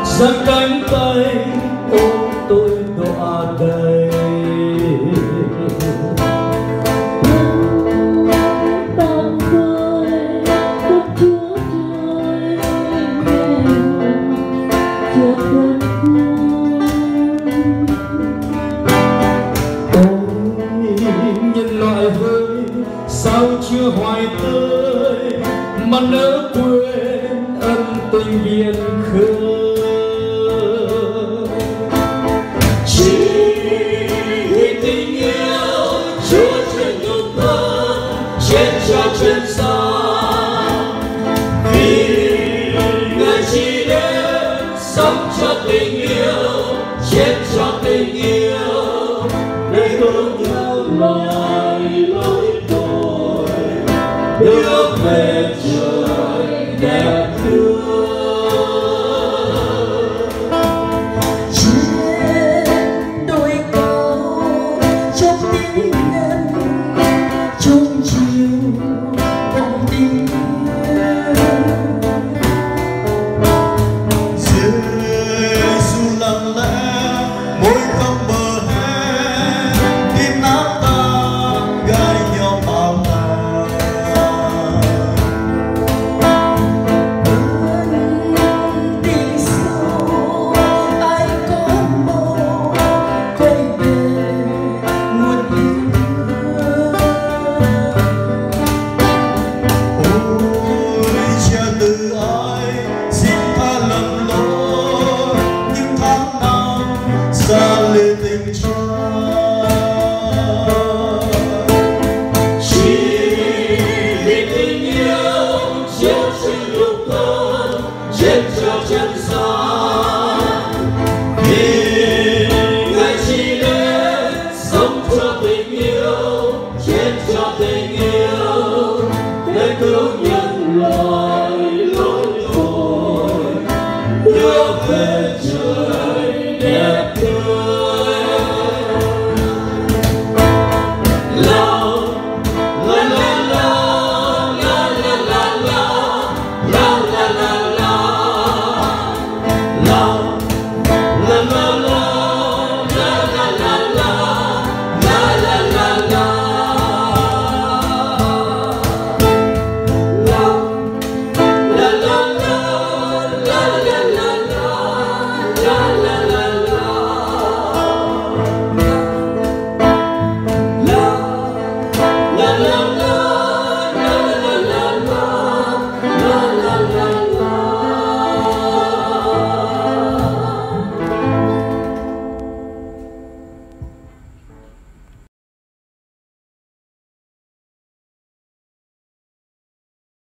giang cánh tay ôm tôi đọa đầy. Tạm vơi cất chúa trời chưa đơn phương. Ôi nhân loại ơi, sao chưa hoài tới mà nỡ quên ân tình biển khơi. Chỉ vì tình yêu Chúa trên nhung thân chết cho chân gian, vì Người chỉ đến sống cho tình yêu, chết cho tình yêu, để hướng nhau lại lối tôi bước về trời đẹp thương. Trên đôi câu trong tiếng nhân chung chiều ôm tình Giê-xu lặng lẽ môi không bờ hè, tim nát tan gai nhau bao ngày. tình sâu ai có mong quay về nguồn yêu. Ôi cha từ ai xin tha lầm lỗi những tháng năm xa lìa tình cha. Chỉ vì tình yêu chết trên nhung thân, chết cho chân gian,